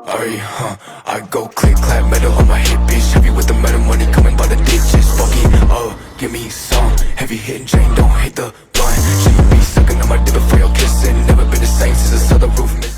I go click clap, metal on my hip, bitch. Heavy with the metal, money coming by the ditches. Fuck it, give me some heavy hitting chain, don't hit the blunt. She be sucking on my dick before your kissing. Never been the same since I saw the roof missing.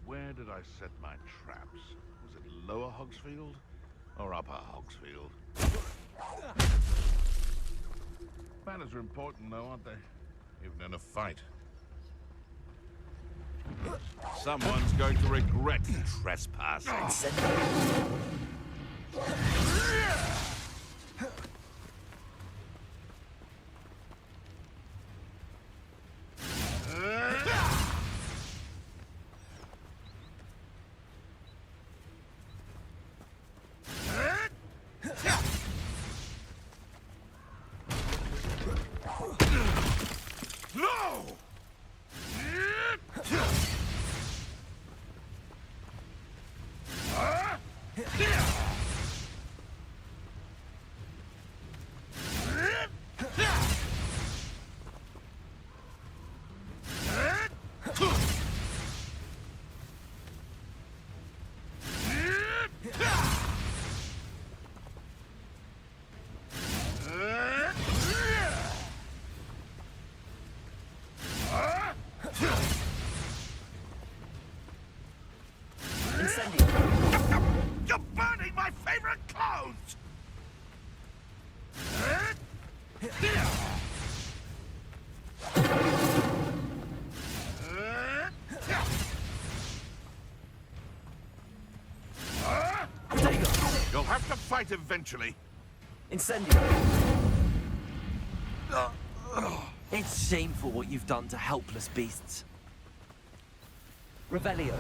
Where did I set my traps? Was it Lower Hogsfield or Upper Hogsfield? Manners are important though, aren't they? Even in a fight. Someone's going to regret trespassing. You're burning my favorite clothes! You'll have to fight eventually. Incendio. It's shameful what you've done to helpless beasts. Revelio.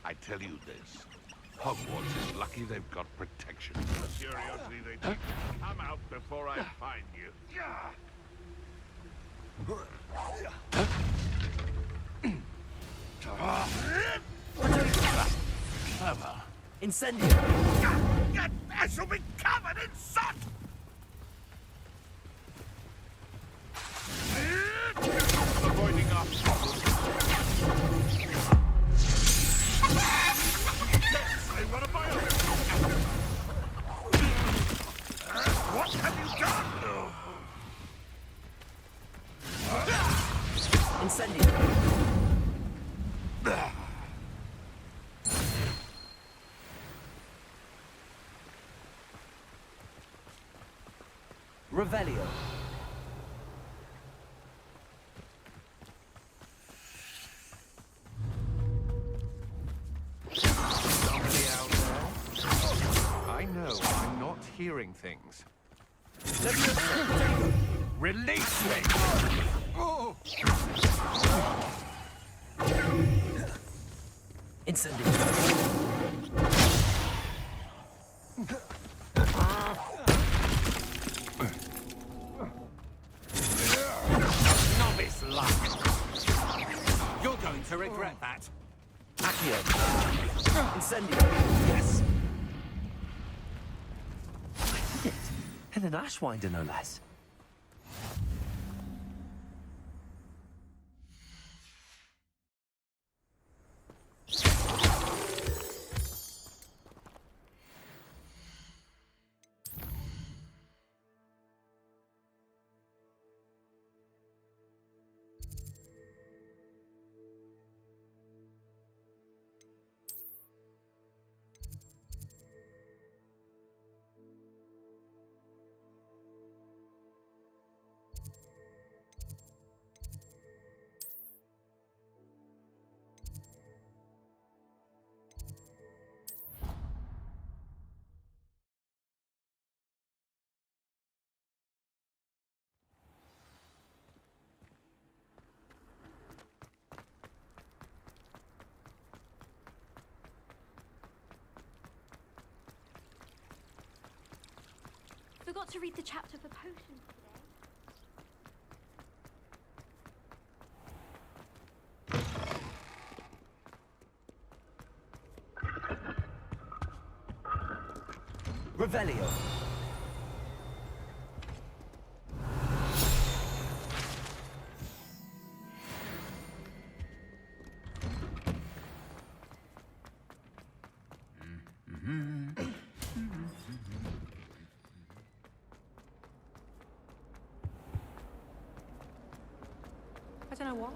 I tell you this, Hogwarts is lucky they've got protection. For curiosity, they think, come out before I find you. Clever. Incendio. I shall be covered in soot! Avoiding obstacles. They want to buy us. What have you done? Incendio. Revelio. Somebody out there? I know, I'm not hearing things. Release me! Incendio. Novice luck. You're going to regret that. Accio. Incendio. Yes. I did it. And an Ashwinder, no less. Forgot to read the chapter for potions today. Revelio. I don't know why.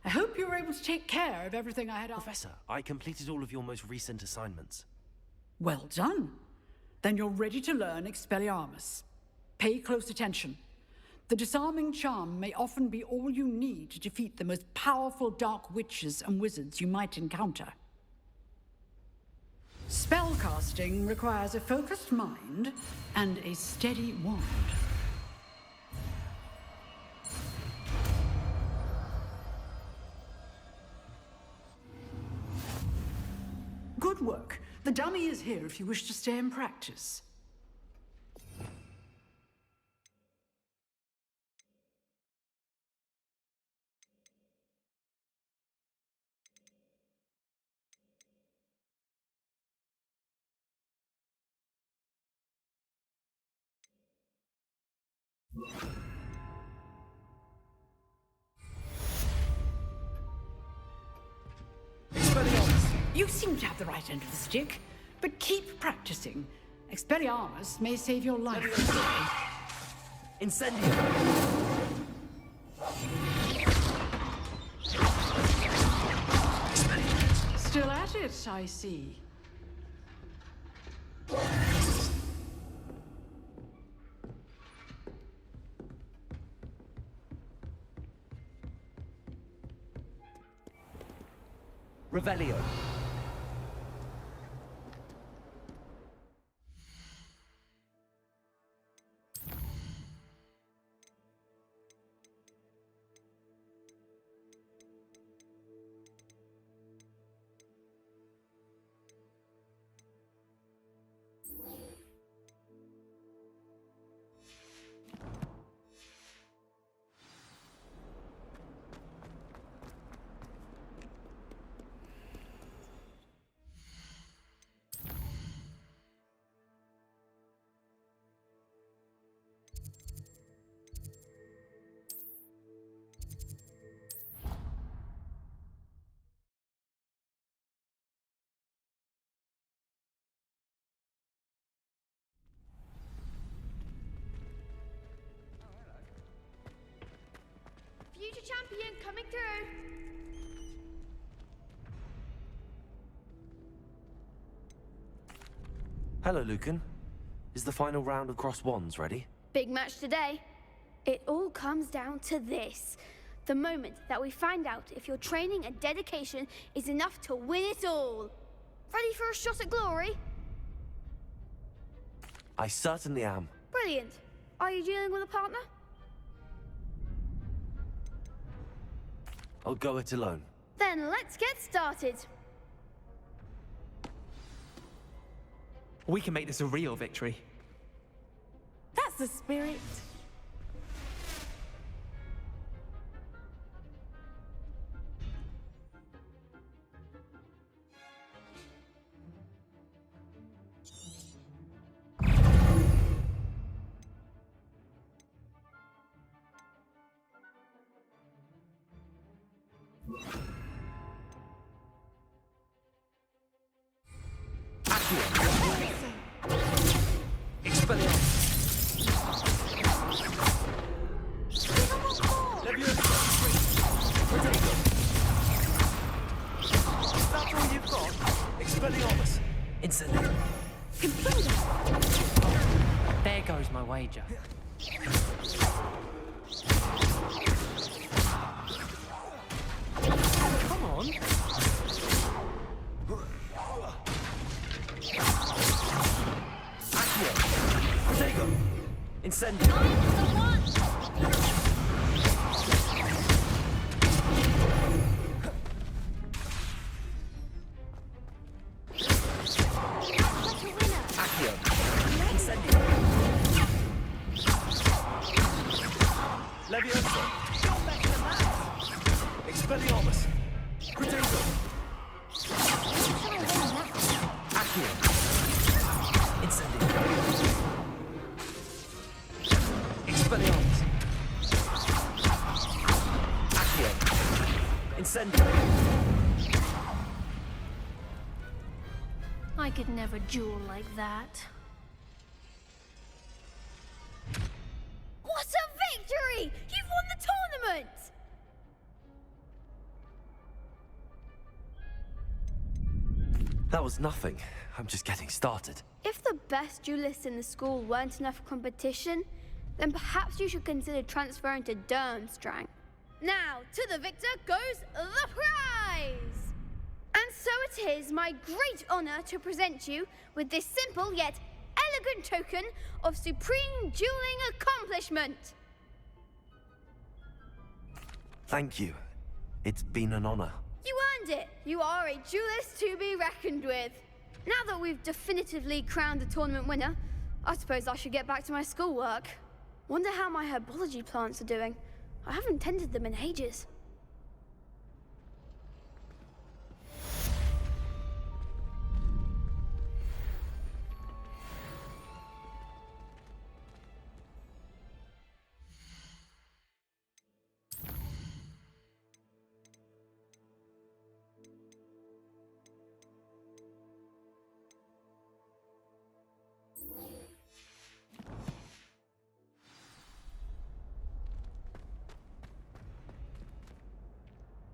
I hope you were able to take care of everything I had asked. Professor, I completed all of your most recent assignments. Well done. Then you're ready to learn expelliarmus. Pay close attention. The disarming charm may often be all you need to defeat the most powerful dark witches and wizards you might encounter. Spellcasting requires a focused mind and a steady wand. Good work. The dummy is here if you wish to stay and practice. You seem to have the right end of the stick, but keep practicing. Expelliarmus may save your life. Incendio. Still at it, I see. Revelio. champion coming through. Hello, Lucan. Is the final round of cross wands ready? Big match today. It all comes down to this. The moment that we find out if your training and dedication is enough to win it all. Ready for a shot at glory? I certainly am. Brilliant. Are you dealing with a partner? I'll go it alone. Then let's get started. We can make this a real victory. That's the spirit. Expelliarmus. That's all you've got? Expelliarmus. Incendio. There goes my wager. Come on. Protego. Incendio. Accio. Incendio. Levioso. Expelliarmus. Protego. Accio. Incendio. Expelliarmus. Accio. Incendio. I could never duel like that. What a victory! You've won the tournament! That was nothing. I'm just getting started. If the best duelists in the school weren't enough for competition, then perhaps you should consider transferring to Durmstrang. Now, to the victor goes the prize! And so it is my great honor to present you with this simple yet elegant token of supreme dueling accomplishment. Thank you. It's been an honor. You earned it. You are a duelist to be reckoned with. Now that we've definitively crowned the tournament winner, I suppose I should get back to my schoolwork. Wonder how my herbology plants are doing. I haven't tended them in ages.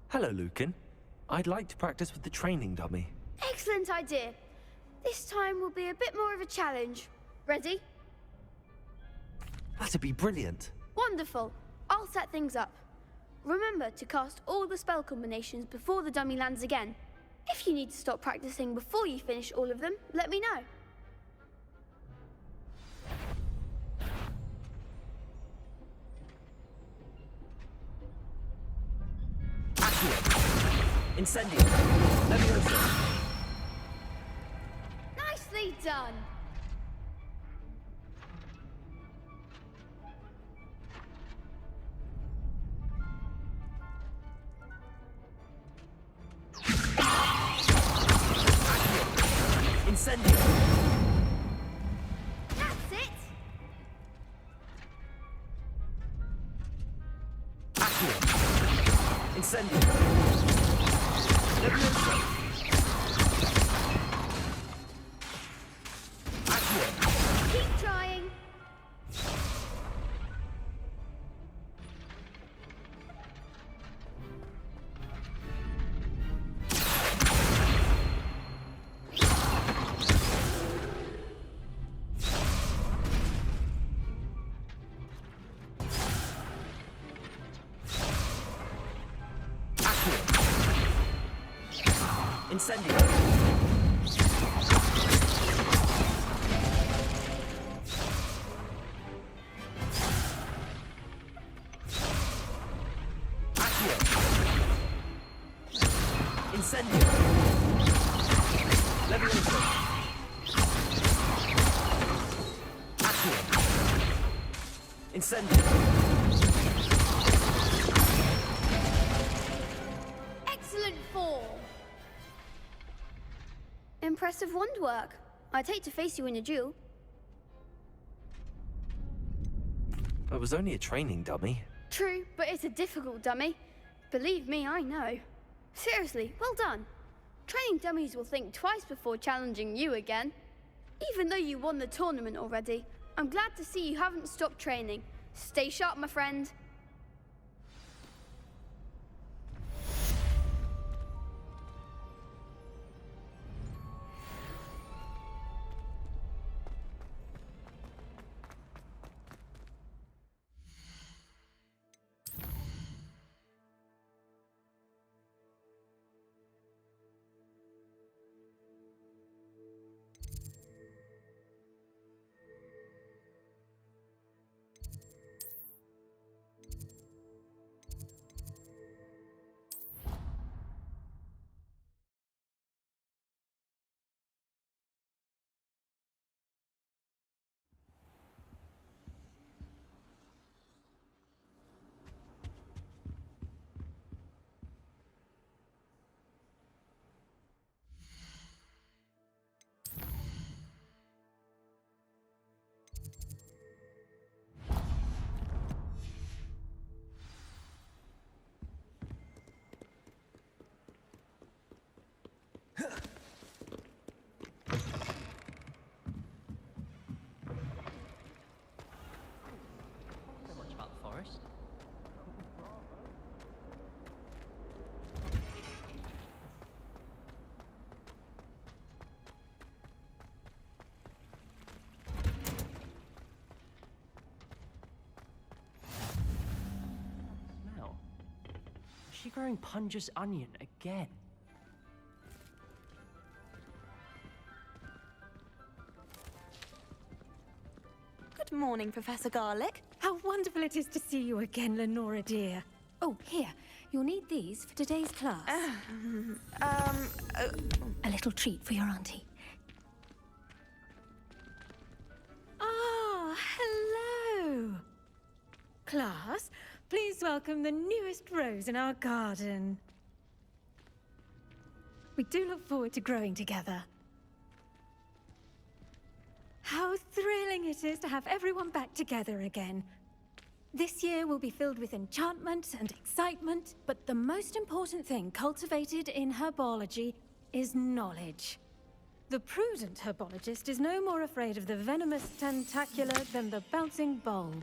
Hello, Lucan. I'd like to practice with the training dummy. Excellent idea. This time will be a bit more of a challenge. Ready? That'd be brilliant. Wonderful. I'll set things up. Remember to cast all the spell combinations before the dummy lands again. If you need to stop practicing before you finish all of them, let me know. Incendio. Levioso. Nicely done. Incendio. That's it. Accio. Incendio. Levioso. Accio. Keep trying. Incendio. Accio. Incendio. Levioso. Accio. Incendio. Excellent form. Impressive wand work. I'd hate to face you in a duel. It was only a training dummy. True, but it's a difficult dummy. Believe me, I know. Seriously, well done. Training dummies will think twice before challenging you again. Even though you won the tournament already, I'm glad to see you haven't stopped training. Stay sharp, my friend. So much about the forest. Smell. Is she growing Punja's onion again? Good morning, Professor Garlick. How wonderful it is to see you again, Lenora dear. Oh, here. You'll need these for today's class. A little treat for your auntie. Ah, hello. Class, please welcome the newest rose in our garden. We do look forward to growing together. How thrilling it is to have everyone back together again. This year will be filled with enchantment and excitement, but the most important thing cultivated in herbology is knowledge. The prudent herbologist is no more afraid of the venomous tentacula than the bouncing bulb.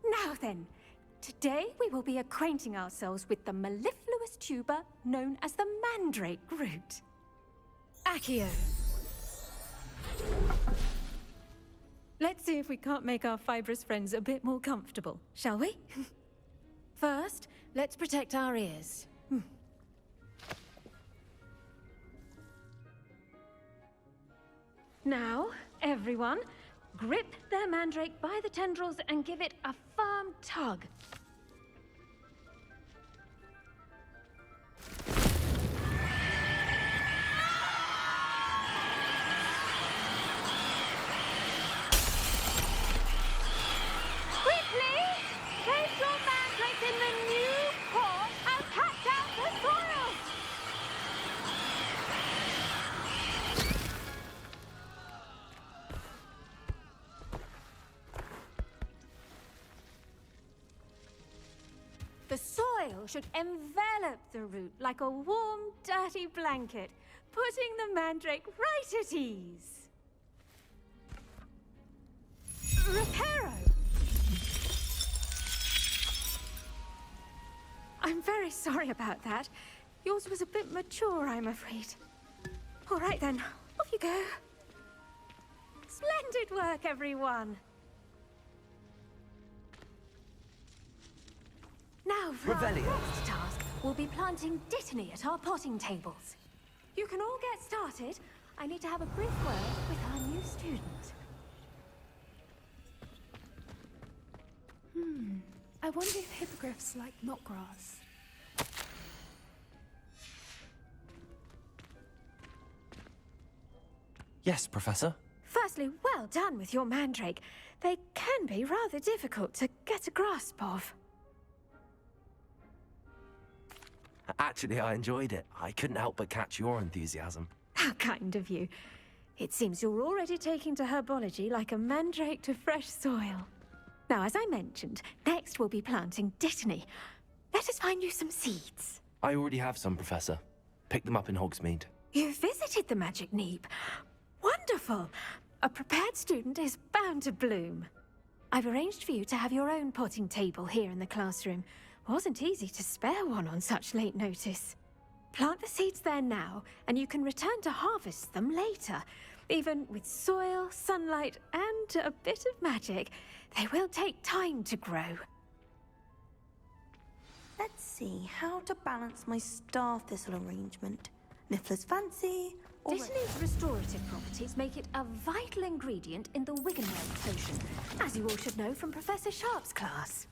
Now then, today we will be acquainting ourselves with the mellifluous tuber known as the mandrake root. Accio. Let's see if we can't make our fibrous friends a bit more comfortable, shall we? First, let's protect our ears. Now, everyone, grip their mandrake by the tendrils and give it a firm tug. Quickly! Place your mandrake in the new pot and patch out the soil! The soil should envelop the root like a warm, dirty blanket, putting the mandrake right at ease. Reparo! I'm very sorry about that. Yours was a bit mature, I'm afraid. All right then, off you go. Splendid work, everyone. Now for our Revelio. next task. we'll be planting dittany at our potting tables. You can all get started. I need to have a brief word with our new student. I wonder if hippogriffs like knotgrass. Yes, Professor. Firstly, well done with your mandrake. They can be rather difficult to get a grasp of. Actually, I enjoyed it. I couldn't help but catch your enthusiasm. How kind of you. It seems you're already taking to herbology like a mandrake to fresh soil. Now, as I mentioned, next we'll be planting dittany. Let us find you some seeds. I already have some, Professor. Picked them up in Hogsmeade. You visited the Magic Neep. Wonderful! A prepared student is bound to bloom. I've arranged for you to have your own potting table here in the classroom. Wasn't easy to spare one on such late notice. Plant the seeds there now, and you can return to harvest them later. Even with soil, sunlight, and a bit of magic, they will take time to grow. Let's see how to balance my star thistle arrangement. Niffler's fancy, or... Dittany's restorative properties make it a vital ingredient in the Wiggenweld potion, as you all should know from Professor Sharp's class.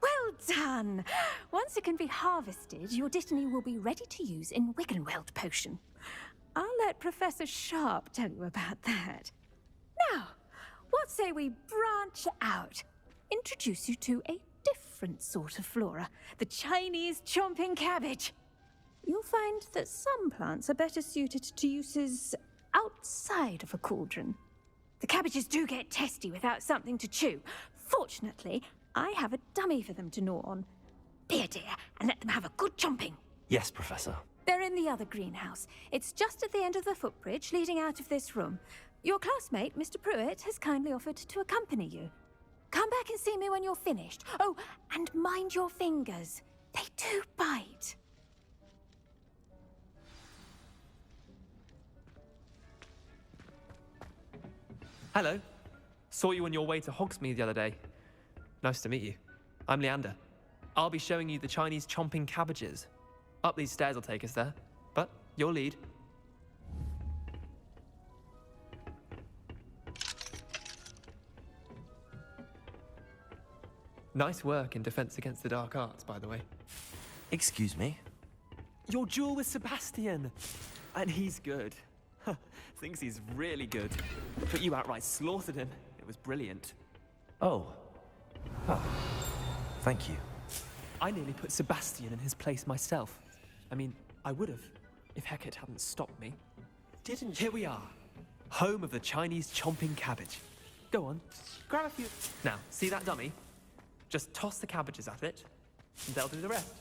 Well done! Once it can be harvested, your dittany will be ready to use in Wiggenweld potion. I'll let Professor Sharp tell you about that. Now, what say we branch out? Introduce you to a different sort of flora, the Chinese chomping cabbage. You'll find that some plants are better suited to uses outside of a cauldron. The cabbages do get testy without something to chew. Fortunately, I have a dummy for them to gnaw on. Be a dear and let them have a good chomping. Yes, Professor. They're in the other greenhouse. It's just at the end of the footbridge leading out of this room. Your classmate, Mr. Pruitt, has kindly offered to accompany you. Come back and see me when you're finished. Oh, and mind your fingers. They do bite. Hello. Saw you on your way to Hogsmeade the other day. Nice to meet you. I'm Leander. I'll be showing you the Chinese chomping cabbages. Up these stairs will take us there, but your lead. Nice work in Defense Against the Dark Arts, by the way. Excuse me? Your duel with Sebastian! And he's good. Thinks he's really good. But you outright slaughtered him. It was brilliant. Oh. Oh. Thank you. I nearly put Sebastian in his place myself. I mean, I would have, if Hecate hadn't stopped me. Didn't you? Here we are. Home of the Chinese chomping cabbage. Go on, grab a few. Now, see that dummy? Just toss the cabbages at it, and they'll do the rest.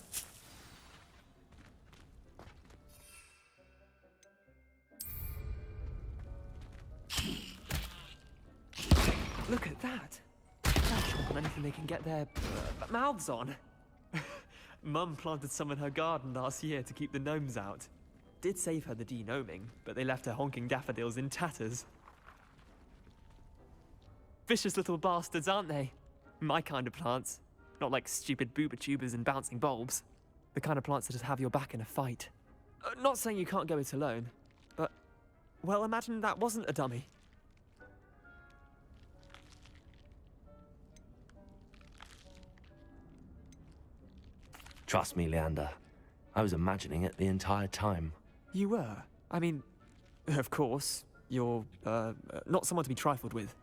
Look at that. They'll chomp on anything they can get their mouths on. Mum planted some in her garden last year to keep the gnomes out. Did save her the de-gnoming, but they left her honking daffodils in tatters. Vicious little bastards, aren't they? My kind of plants. Not like stupid booba tubers and bouncing bulbs. The kind of plants that just have your back in a fight. Not saying you can't go it alone, but... well, imagine that wasn't a dummy. Trust me, Leander. I was imagining it the entire time. You were? I mean, of course, you're, not someone to be trifled with.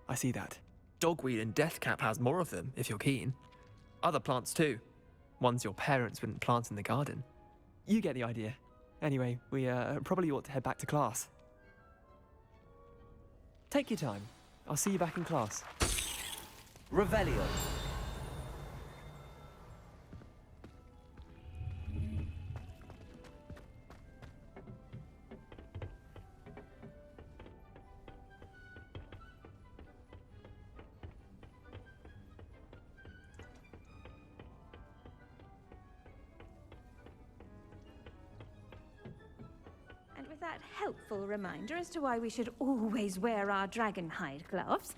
I see that. Dogweed and deathcap has more of them, if you're keen. Other plants too. Ones your parents wouldn't plant in the garden. You get the idea. Anyway, we, probably ought to head back to class. Take your time. I'll see you back in class. Revelio. that helpful reminder as to why we should always wear our dragon hide gloves,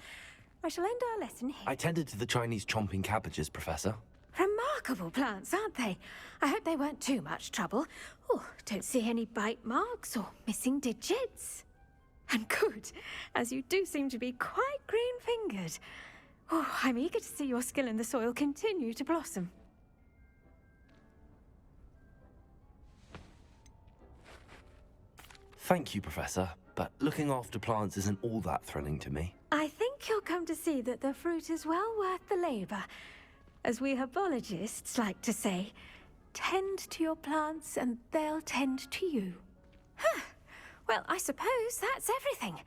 I shall end our lesson here. I tended to the Chinese chomping cabbages, Professor. Remarkable plants, aren't they? I hope they weren't too much trouble. Oh, don't see any bite marks or missing digits. And good, as you do seem to be quite green-fingered. Oh, I'm eager to see your skill in the soil continue to blossom. Thank you, Professor, but looking after plants isn't all that thrilling to me. I think you'll come to see that the fruit is well worth the labor. As we herbologists like to say, tend to your plants and they'll tend to you. Huh. Well, I suppose that's everything.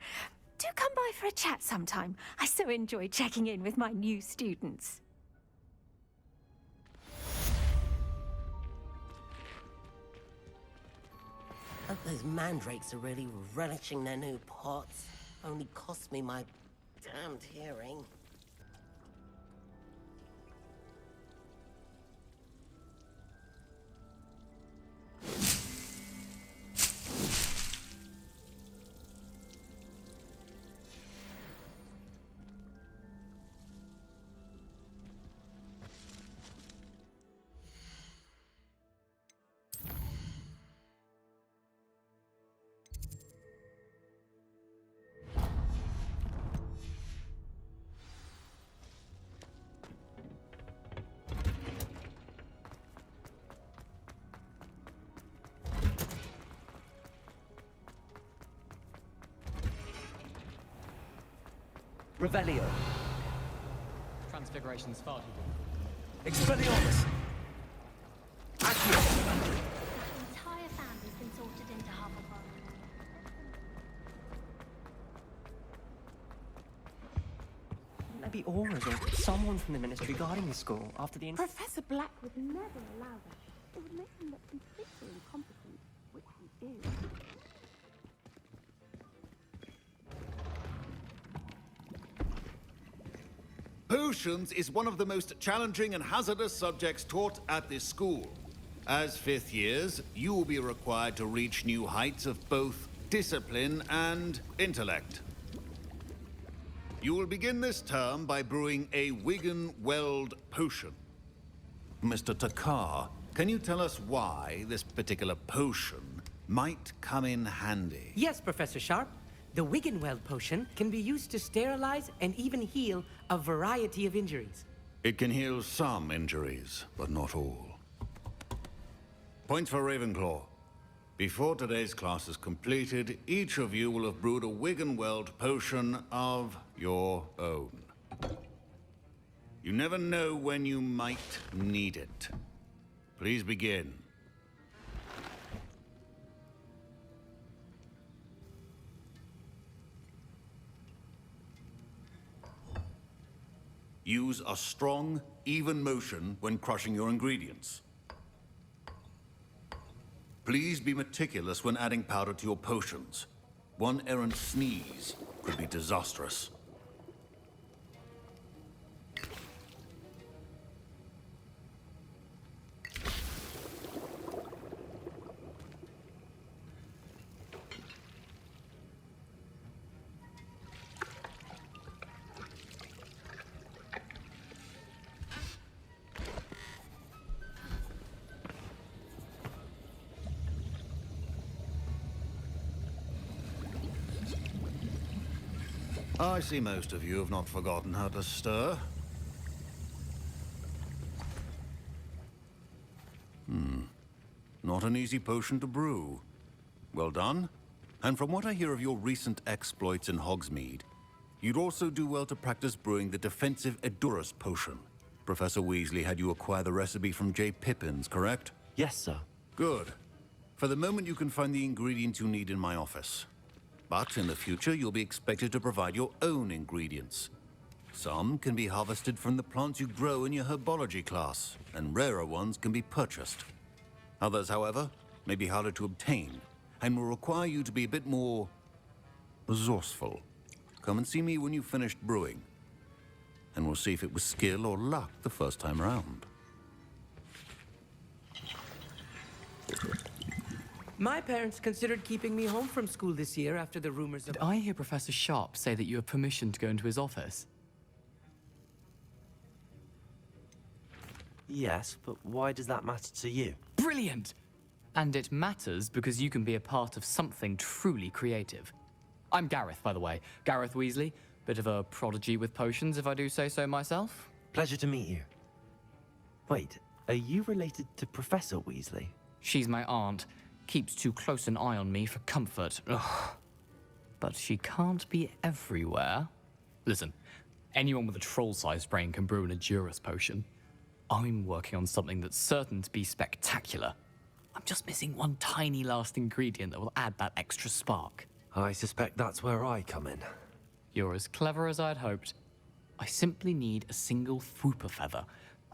Do come by for a chat sometime. I so enjoy checking in with my new students. Hope those mandrakes are really relishing their new pots. Only cost me my damned hearing. Revelio. Transfiguration's far too difficult. Expelliarmus! Accio! The entire family's been sorted into Hufflepuff. There be auras or someone from the ministry guarding the school after the... Professor Black would never allow that. It would make him look completely incompetent, which he is. Potions is one of the most challenging and hazardous subjects taught at this school. As fifth years, you will be required to reach new heights of both discipline and intellect. You will begin this term by brewing a Wiggenweld potion. Mr. Takar, can you tell us why this particular potion might come in handy? Yes, Professor Sharp. The Wiggenweld potion can be used to sterilize and even heal a variety of injuries. It can heal some injuries, but not all. Points for Ravenclaw. Before today's class is completed, each of you will have brewed a Wiggenweld potion of your own. You never know when you might need it. Please begin. Use a strong, even motion when crushing your ingredients. Please be meticulous when adding powder to your potions. One errant sneeze could be disastrous. I see most of you have not forgotten how to stir. Not an easy potion to brew. Well done. And from what I hear of your recent exploits in Hogsmeade, you'd also do well to practice brewing the defensive Edurus potion. Professor Weasley had you acquire the recipe from J. Pippin's, correct? Yes, sir. Good. For the moment, you can find the ingredients you need in my office. But in the future, you'll be expected to provide your own ingredients. Some can be harvested from the plants you grow in your herbology class, and rarer ones can be purchased. Others, however, may be harder to obtain, and will require you to be a bit more resourceful. Come and see me when you've finished brewing, and we'll see if it was skill or luck the first time around. My parents considered keeping me home from school this year after the rumors of... Did I hear Professor Sharp say that you have permission to go into his office? Yes, but why does that matter to you? Brilliant! And it matters because you can be a part of something truly creative. I'm Gareth, by the way. Gareth Weasley. Bit of a prodigy with potions, if I do say so myself. Pleasure to meet you. Wait, are you related to Professor Weasley? She's my aunt. Keeps too close an eye on me for comfort. Ugh. But she can't be everywhere. Listen, anyone with a troll-sized brain can brew an Edurus potion. I'm working on something that's certain to be spectacular. I'm just missing one tiny last ingredient that will add that extra spark. I suspect that's where I come in. You're as clever as I'd hoped. I simply need a single Fwooper feather.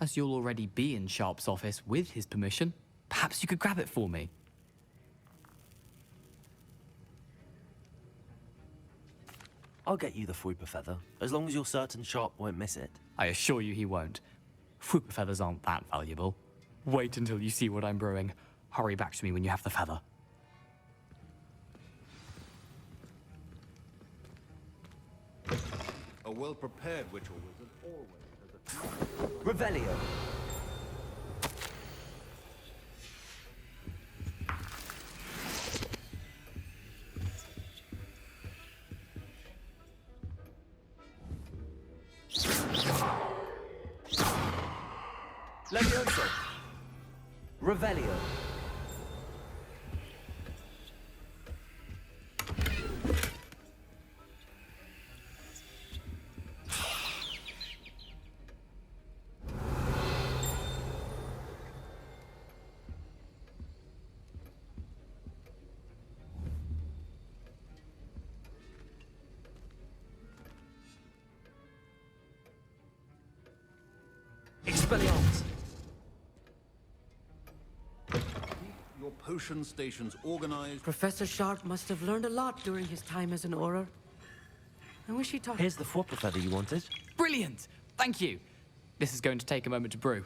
As you'll already be in Sharp's office with his permission, perhaps you could grab it for me. I'll get you the Fwooper feather, as long as you're certain Sharp won't miss it. I assure you he won't. Fwooper feathers aren't that valuable. Wait until you see what I'm brewing. Hurry back to me when you have the feather. A well-prepared witch or wizard always has a... Revelio. Levioso. Revelio. Expelliarmus. Your potion stations organized... Professor Sharp must have learned a lot during his time as an Auror. I wish he taught... Here's the Fwooper feather you wanted. Brilliant! Thank you! This is going to take a moment to brew.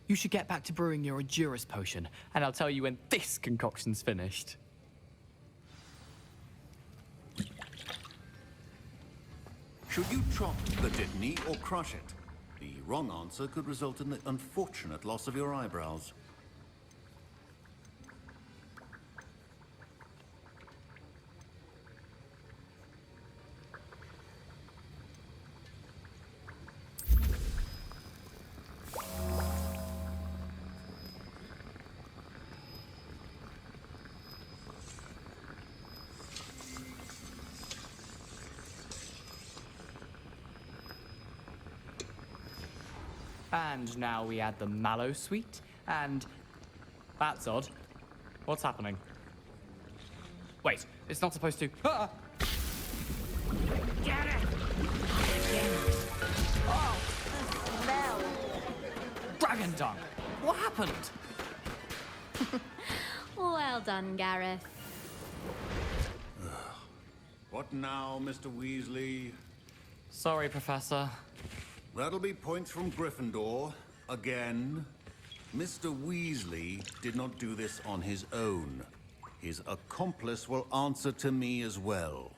You should get back to brewing your Edurus potion, and I'll tell you when this concoction's finished. Should you chop the Dittany or crush it? The wrong answer could result in the unfortunate loss of your eyebrows. And now we add the mallow sweet, and... That's odd. What's happening? Wait, it's not supposed to... Ah! Get it! Oh, the smell! Dragon dung! What happened? Well done, Gareth. What now, Mr. Weasley? Sorry, Professor. That'll be points from Gryffindor. Again. Mr. Weasley did not do this on his own. His accomplice will answer to me as well.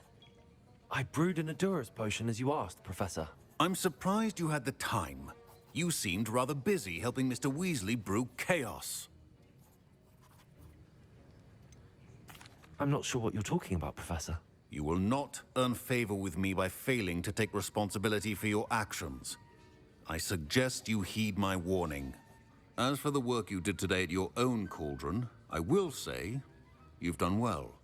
I brewed an Edurus potion as you asked, Professor. I'm surprised you had the time. You seemed rather busy helping Mr. Weasley brew chaos. I'm not sure what you're talking about, Professor. You will not earn favor with me by failing to take responsibility for your actions. I suggest you heed my warning. As for the work you did today at your own cauldron, I will say you've done well.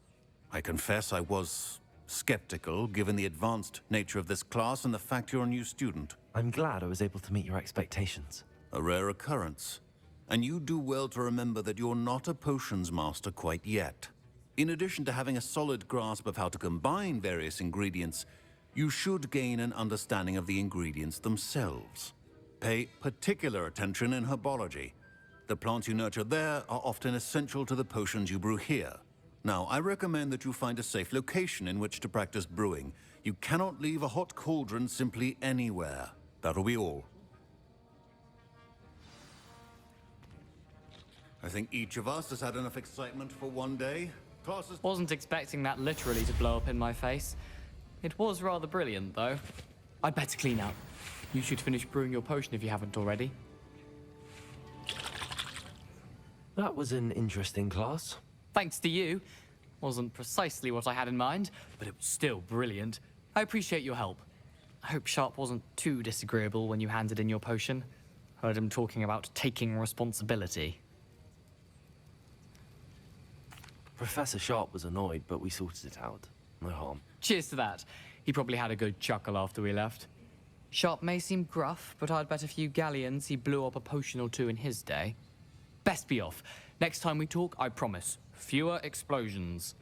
I confess I was skeptical, given the advanced nature of this class and the fact you're a new student. I'm glad I was able to meet your expectations. A rare occurrence. And you do well to remember that you're not a potions master quite yet. In addition to having a solid grasp of how to combine various ingredients, you should gain an understanding of the ingredients themselves. Pay particular attention in herbology. The plants you nurture there are often essential to the potions you brew here. Now, I recommend that you find a safe location in which to practice brewing. You cannot leave a hot cauldron simply anywhere. That'll be all. I think each of us has had enough excitement for one day. Classes... Wasn't expecting that literally to blow up in my face. It was rather brilliant, though. I'd better clean up. You should finish brewing your potion if you haven't already. That was an interesting class. Thanks to you. Wasn't precisely what I had in mind, but it was still brilliant. I appreciate your help. I hope Sharp wasn't too disagreeable when you handed in your potion. Heard him talking about taking responsibility. Professor Sharp was annoyed, but we sorted it out. No harm. Cheers to that. He probably had a good chuckle after we left. Sharp may seem gruff, but I'd bet a few galleons he blew up a potion or two in his day. Best be off. Next time we talk, I promise, fewer explosions.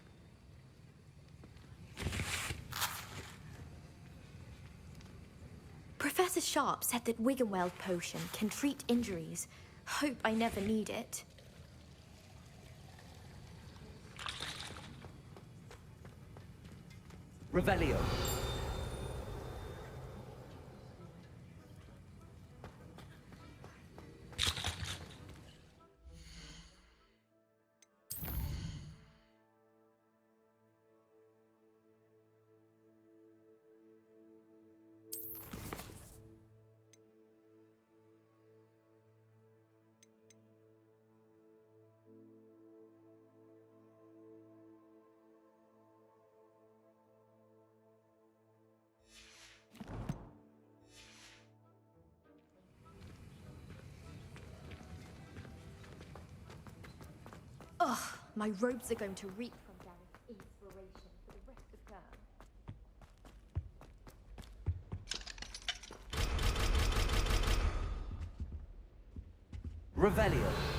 Professor Sharp said that Wiggenweld potion can treat injuries. Hope I never need it. Revelio. Ugh, my robes are going to reek from Darren's inspiration for the rest of term. Revelio.